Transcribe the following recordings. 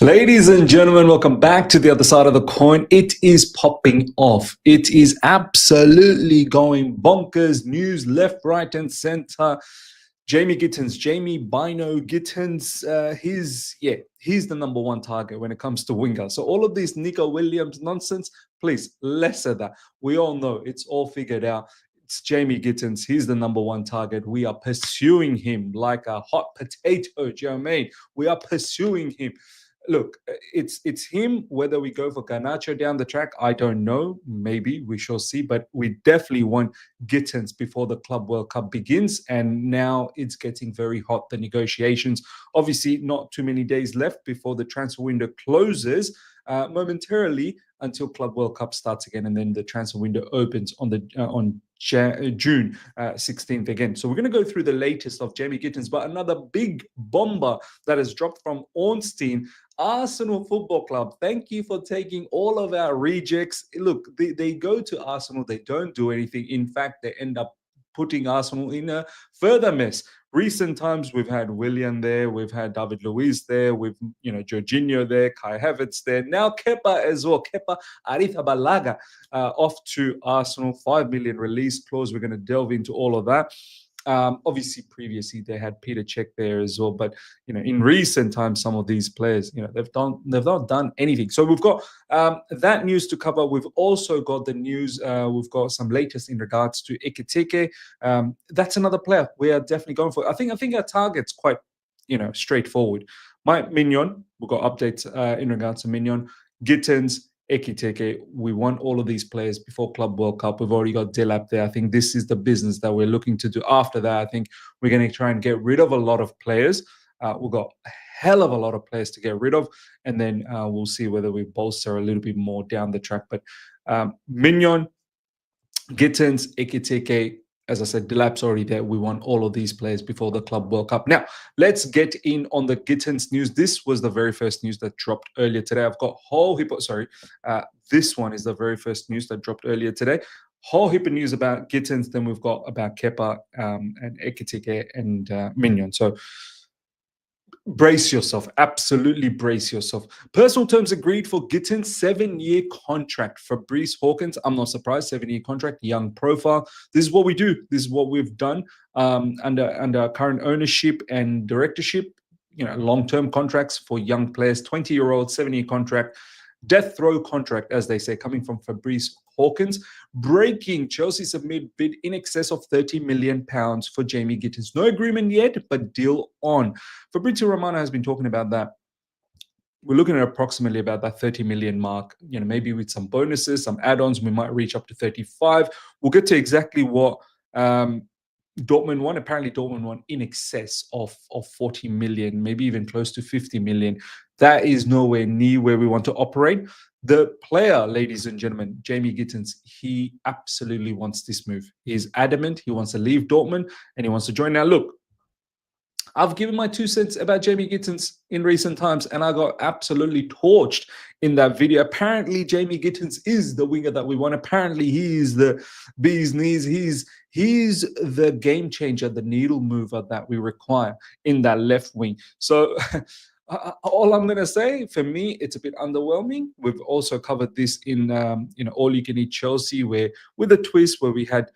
Ladies and gentlemen, welcome back to the other side of the coin. It is popping off. It is absolutely going bonkers. News left, right, and center. Jamie Gittens, Jamie Bino Gittens, he's the number one target when it comes to winger. So all of this Nico Williams nonsense, please, less of that. We all know it's all figured out. It's Jamie Gittens. He's the number one target. We are pursuing him like a hot potato. Do you know what I mean? We are pursuing him. Look, it's him. Whether we go for Garnacho down the track, I don't know. Maybe we shall see. But we definitely want Gittens before the Club World Cup begins. And now it's getting very hot, the negotiations. Obviously, not too many days left before the transfer window closes momentarily until Club World Cup starts again. And then the transfer window opens on June 16th again. So we're going to go through the latest of Jamie Gittens, but another big bomber that has dropped from Ornstein, Arsenal Football Club. Thank you for taking all of our rejects. Look, they go to Arsenal. They don't do anything. In fact, they end up putting Arsenal in a further mess. Recent times, we've had Willian there, we've had David Luiz there, we've, Jorginho there, Kai Havertz there. Now Kepa as well. Kepa Arrizabalaga off to Arsenal, 5 million release clause. We're going to delve into all of that. Obviously, previously they had Peter Cech there as well, but in recent times, some of these players, they've not done anything. So we've got that news to cover. We've also got the news. We've got some latest in regards to Ekitike. That's another player we are definitely going for. I think our target's quite straightforward. Maignan, we've got updates in regards to Maignan, Gittens, Ekitike. We want all of these players before Club World Cup. We've already got Dilap there. I think this is the business that we're looking to do. After that, I think we're going to try and get rid of a lot of players. We've got a hell of a lot of players to get rid of, and then we'll see whether we bolster a little bit more down the track. But Maignan, Gittens, Ekitike, as I said, Dilap's already there. We want all of these players before the Club World Cup. Now, let's get in on the Gittens news. This was the very first news that dropped earlier today. I've got this one is the very first news that dropped earlier today. Whole heap of news about Gittens. Then we've got about Kepa and Ekitike and Maignan. So brace yourself. Absolutely brace yourself. Personal terms agreed for Gittens, 7-year contract. Fabrice Hawkins, I'm not surprised, 7-year contract, young profile. This is what we do. This is what we've done under current ownership and directorship. Long-term contracts for young players, 20-year-old, 7-year contract, death row contract, as they say, coming from Fabrice Hawkins. Breaking, Chelsea submit bid in excess of £30 million for Jamie Gittens. No agreement yet, but deal on. Fabrizio Romano has been talking about that. We're looking at approximately about that 30 million mark, maybe with some bonuses, some add-ons, we might reach up to 35. We'll get to exactly what Dortmund won. Apparently Dortmund won in excess of 40 million, maybe even close to 50 million. That is nowhere near where we want to operate. The player, ladies and gentlemen, Jamie Gittens, he absolutely wants this move. He's adamant. He wants to leave Dortmund and he wants to join. Now, look, I've given my 2 cents about Jamie Gittens in recent times, and I got absolutely torched in that video. Apparently, Jamie Gittens is the winger that we want. Apparently, he is the bee's knees. He's the game changer, the needle mover that we require in that left wing. So all I'm going to say, for me, it's a bit underwhelming. We've also covered this in All You Can Eat Chelsea, where with a twist where we had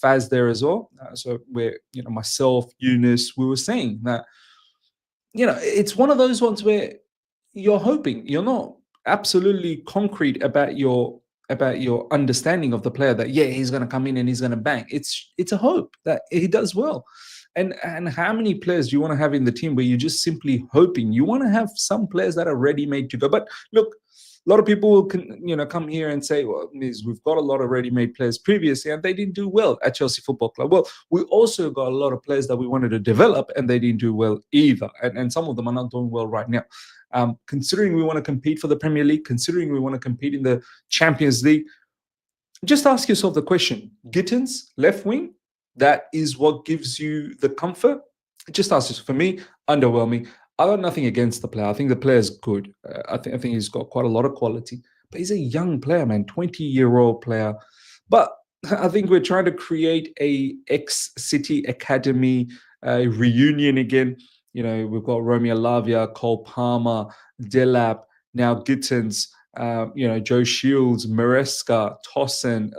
Faz there as well. So where myself, Eunice, we were saying that it's one of those ones where you're hoping, you're not absolutely concrete about your understanding of the player that he's going to come in and he's going to bang. It's a hope that he does well. And how many players do you want to have in the team where you're just simply hoping? You want to have some players that are ready-made to go. But look, a lot of people can come here and say, well, we've got a lot of ready-made players previously and they didn't do well at Chelsea Football Club. Well, we also got a lot of players that we wanted to develop and they didn't do well either. And some of them are not doing well right now. Considering we want to compete for the Premier League, considering we want to compete in the Champions League, just ask yourself the question, Gittens, left wing, that is what gives you the comfort? Just ask yourself. For me, underwhelming. I got nothing against the player. I think the player is good. I think he's got quite a lot of quality. But he's a young player, man, 20-year-old player. But I think we're trying to create a ex-City Academy a reunion again. You know, we've got Romeo Lavia, Cole Palmer, Delap, now Gittens, you know, Joe Shields, Maresca, Tosin.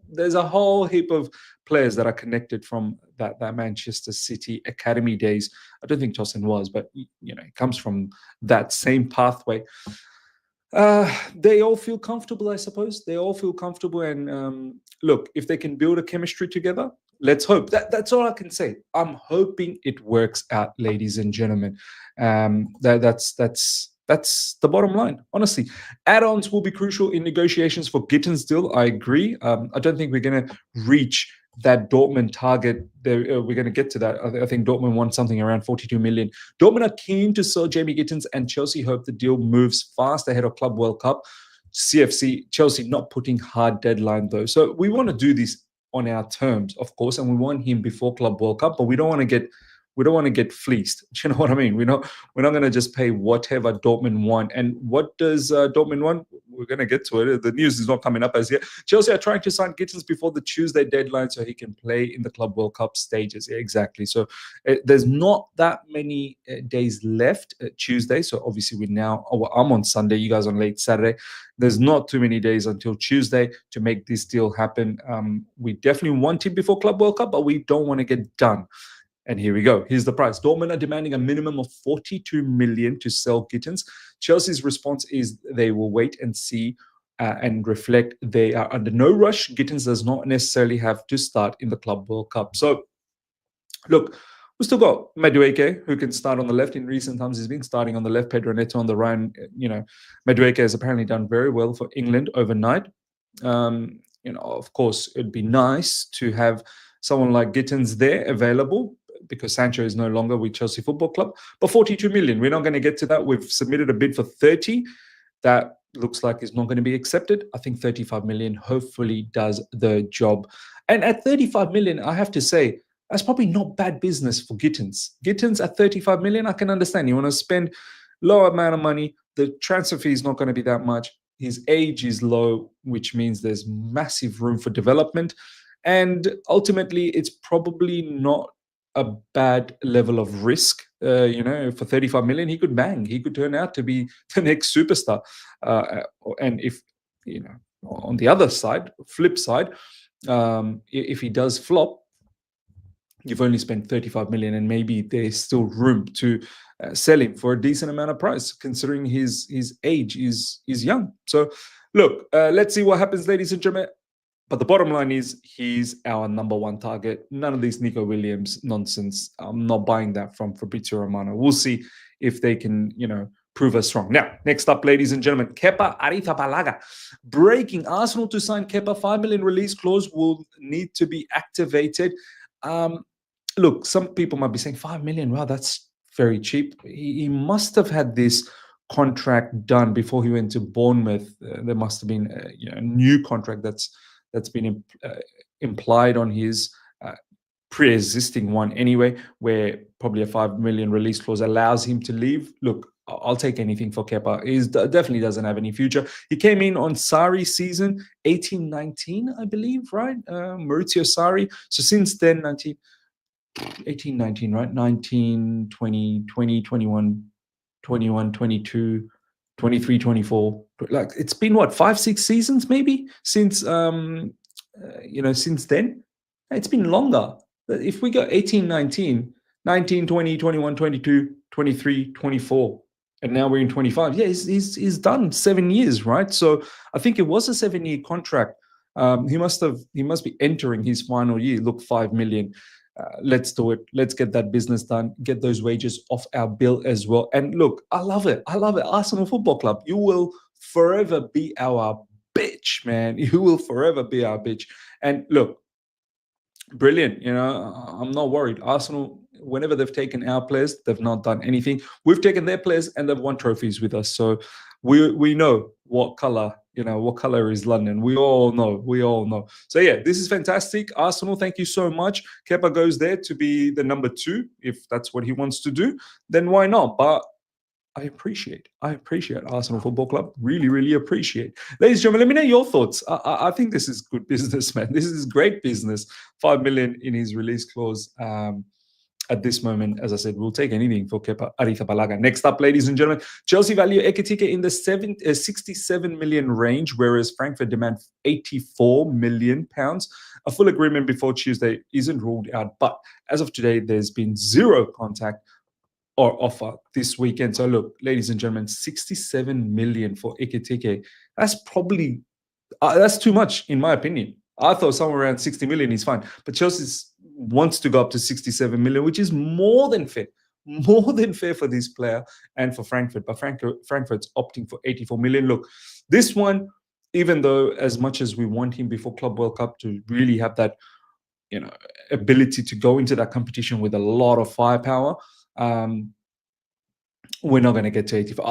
There's a whole heap of players that are connected from that Manchester City academy days. I don't think Tosin was, but you know, it comes from that same pathway. They all feel comfortable, I suppose. They all feel comfortable, and look, if they can build a chemistry together, let's hope. That's all I can say. I'm hoping it works out, ladies and gentlemen. That's the bottom line. Honestly, add-ons will be crucial in negotiations for Gittens deal. I agree. I don't think we're going to reach that Dortmund target. We're going to get to that. I think Dortmund wants something around 42 million. Dortmund are keen to sell Jamie Gittens, and Chelsea hope the deal moves fast ahead of Club World Cup. CFC, Chelsea not putting hard deadline though. So we want to do this on our terms, of course, and we want him before Club World Cup, but we don't want to get fleeced. Do you know what I mean? We're not going to just pay whatever Dortmund want. And what does Dortmund want? We're going to get to it. The news is not coming up as yet. Chelsea are trying to sign Gittens before the Tuesday deadline so he can play in the Club World Cup stages. Yeah, exactly. So there's not that many days left Tuesday. So obviously I'm on Sunday, you guys on late Saturday. There's not too many days until Tuesday to make this deal happen. We definitely want him before Club World Cup, but we don't want to get done. And here we go. Here's the price. Dortmund are demanding a minimum of 42 million to sell Gittens. Chelsea's response is they will wait and see and reflect. They are under no rush. Gittens does not necessarily have to start in the Club World Cup. So, look, we still got Madueke, who can start on the left. In recent times, he's been starting on the left. Pedro Neto on the right. You know, Madueke has apparently done very well for England overnight. You know, of course, it'd be nice to have someone like Gittens there available, because Sancho is no longer with Chelsea Football Club. But 42 million, we're not going to get to that. We've submitted a bid for 30. That looks like it's not going to be accepted. I think 35 million hopefully does the job. And at 35 million, I have to say, that's probably not bad business for Gittens. Gittens at 35 million, I can understand. You want to spend low amount of money. The transfer fee is not going to be that much. His age is low, which means there's massive room for development. And ultimately, it's probably not a bad level of risk. You know, for 35 million, he could bang. He could turn out to be the next superstar. And if, you know, on the other side, flip side, if he does flop, you've only spent 35 million, and maybe there's still room to sell him for a decent amount of price, considering his age is young. So, look, let's see what happens, ladies and gentlemen. But the bottom line is he's our number one target. None of these Nico Williams nonsense. I'm not buying that from Fabrizio Romano. We'll see if they can, you know, prove us wrong. Now, next up, ladies and gentlemen, Kepa Arrizabalaga. Breaking: Arsenal to sign Kepa. 5 million release clause will need to be activated. Look, some people might be saying 5 million. Wow, that's very cheap. He must have had this contract done before he went to Bournemouth. There must have been a new contract that's been implied on his pre-existing one anyway, where probably a 5 million release clause allows him to leave. Look, I'll take anything for Kepa. He definitely doesn't have any future. He came in on Sarri's season, 18-19, I believe, right? Maurizio Sarri. So since then, 18-19, right? 19, 20, 20, 21, 21, 22, 23, 24. Like, it's been what, 5-6 seasons maybe since since then. It's been longer. If we go 18-19, 19, 20, 21, 22, 23, 24, and now we're in 25. Yeah, he's done 7 years, right? So I think it was a 7-year contract. He must be entering his final year. Look, 5 million. Let's do it. Let's get that business done. Get those wages off our bill as well. And look, I love it. Arsenal Football Club, you will forever be our bitch, man. You will forever be our bitch. And look, brilliant. You know, I'm not worried. Arsenal, whenever they've taken our players, they've not done anything. We've taken their players and they've won trophies with us. So we know what color is London. We all know. So yeah, this is fantastic. Arsenal, thank you so much. Kepa goes there to be the number 2. If that's what he wants to do, then why not? But I appreciate Arsenal Football Club. Really, really appreciate. Ladies and gentlemen, let me know your thoughts. I think this is good business, man. This is great business. 5 million in his release clause. at this moment, as I said, we'll take anything for Kepa Arrizabalaga. Next up, ladies and gentlemen, Chelsea value Ekitike in the 67 million range, whereas Frankfurt demand 84 million pounds. A full agreement before Tuesday isn't ruled out, but as of today, there's been zero contact or offer this weekend. So look, ladies and gentlemen, 67 million for Ekitike. That's probably that's too much, in my opinion. I thought somewhere around 60 million is fine, but Chelsea wants to go up to 67 million, which is more than fair for this player and for Frankfurt. But Frankfurt's opting for 84 million. Look, this one, even though as much as we want him before Club World Cup to really have that, ability to go into that competition with a lot of firepower, we're not going to get to 84.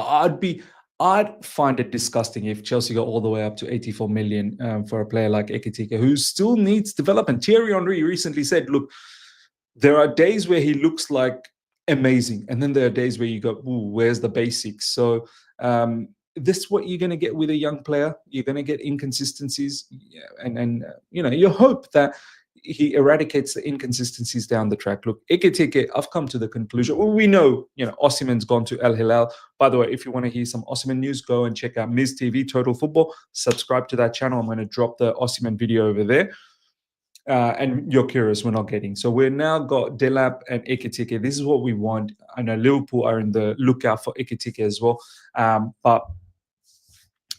I'd find it disgusting if Chelsea go all the way up to 84 million for a player like Ekitike, who still needs development. Thierry Henry recently said, look, there are days where he looks like amazing, and then there are days where you go, ooh, where's the basics? So this is what you're going to get with a young player. You're going to get inconsistencies, and you hope that he eradicates the inconsistencies down the track. Look, Ekitike, I've come to the conclusion. Well, we know, Osimhen's gone to Al Hilal. By the way, if you want to hear some Osimhen news, go and check out Miz TV Total Football. Subscribe to that channel. I'm going to drop the Osimhen video over there. And you're curious, we're not getting. So we're now got Delap and Ekitike. This is what we want. I know Liverpool are in the lookout for Ekitike as well. But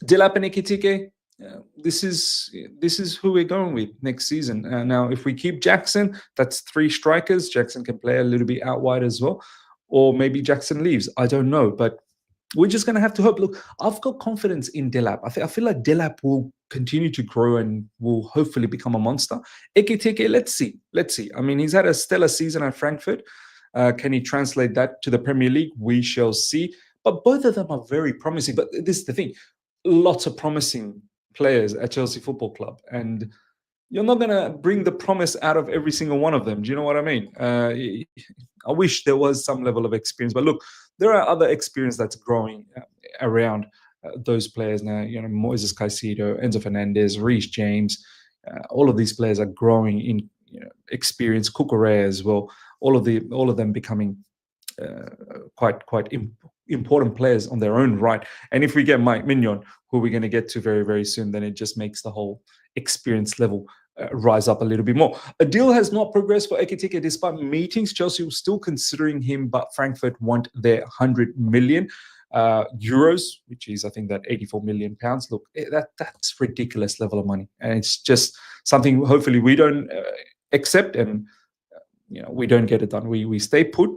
Delap and Ekitike, this is who we're going with next season. Now, if we keep Jackson, that's 3 strikers. Jackson can play a little bit out wide as well. Or maybe Jackson leaves. I don't know. But we're just going to have to hope. Look, I've got confidence in Delap. I feel like Delap will continue to grow and will hopefully become a monster. Ekitike, let's see. I mean, he's had a stellar season at Frankfurt. Can he translate that to the Premier League? We shall see. But both of them are very promising. But this is the thing. Lots of promising players at Chelsea Football Club. And you're not going to bring the promise out of every single one of them. Do you know what I mean? I wish there was some level of experience. But look, there are other experience that's growing around those players now. Moises Caicedo, Enzo Fernandez, Reece James. All of these players are growing in experience. Cucurella as well. All of them becoming quite important players on their own right. And if we get Maignan, who we're going to get to very, very soon, then it just makes the whole experience level rise up a little bit more. A deal has not progressed for Ekitike despite meetings. Chelsea was still considering him, but Frankfurt want their 100 million euros, which is, I think, that 84 million pounds. Look, that's ridiculous level of money. And it's just something hopefully we don't accept, and we don't get it done. We stay put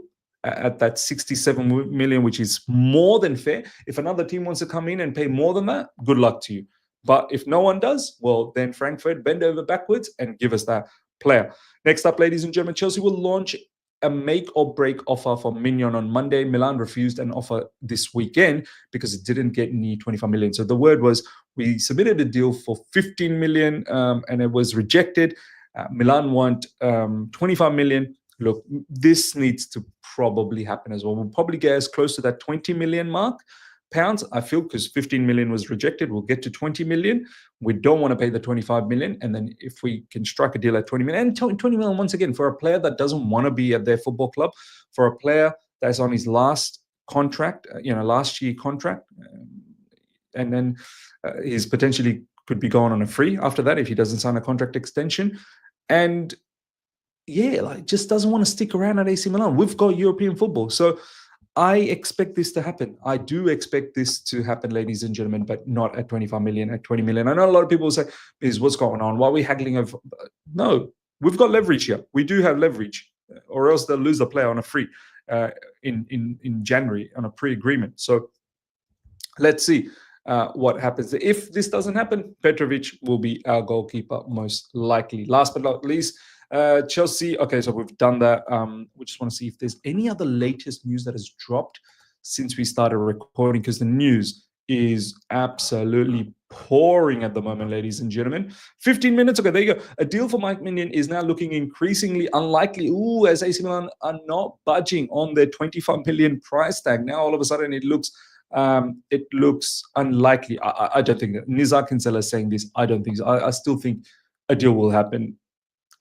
at that 67 million, which is more than fair. If another team wants to come in and pay more than that, good luck to you. But if no one does, well, then Frankfurt bend over backwards and give us that player. Next up, ladies and gentlemen, Chelsea will launch a make or break offer for Maignan on Monday. Milan refused an offer this weekend because it didn't get near 25 million. So the word was, we submitted a deal for 15 million and it was rejected. Milan want 25 million. Look, this needs to probably happen as well. We'll probably get as close to that 20 million mark pounds, I feel, because 15 million was rejected. We'll get to 20 million. We don't want to pay the 25 million. And then if we can strike a deal at 20 million, and 20 million, once again, for a player that doesn't want to be at their football club, for a player that's on his last contract, last year contract, and then he's potentially could be going on a free after that if he doesn't sign a contract extension. And just doesn't want to stick around at AC Milan. We've got European football. So I expect this to happen. I do expect this to happen, ladies and gentlemen, but not at 25 million, at 20 million. I know a lot of people will say, what's going on? Why are we haggling over? No, we've got leverage here. We do have leverage, or else they'll lose the player on a free in January on a pre-agreement. So let's see what happens. If this doesn't happen, Petrovic will be our goalkeeper most likely. Last but not least, Chelsea. Okay, so we've done that. We just want to see if there's any other latest news that has dropped since we started recording, because the news is absolutely pouring at the moment, ladies and gentlemen. 15 minutes. Okay, there you go. A deal for Mike Maignan is now looking increasingly unlikely. As AC Milan are not budging on their 25 million price tag. Now all of a sudden it looks unlikely. I don't think that. Nizar Kinsella is saying this. I don't think so. I still think a deal will happen,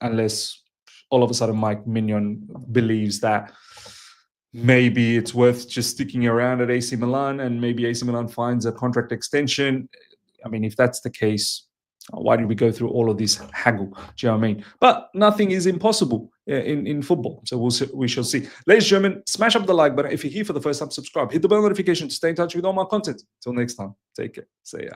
unless all of a sudden Maignan believes that maybe it's worth just sticking around at AC Milan, and maybe AC Milan finds a contract extension. I mean, if that's the case, why did we go through all of this haggle? Do you know what I mean? But nothing is impossible in football. So we shall see. Ladies and gentlemen, smash up the like button. If you're here for the first time, subscribe. Hit the bell notification to stay in touch with all my content. Until next time, take care. See ya.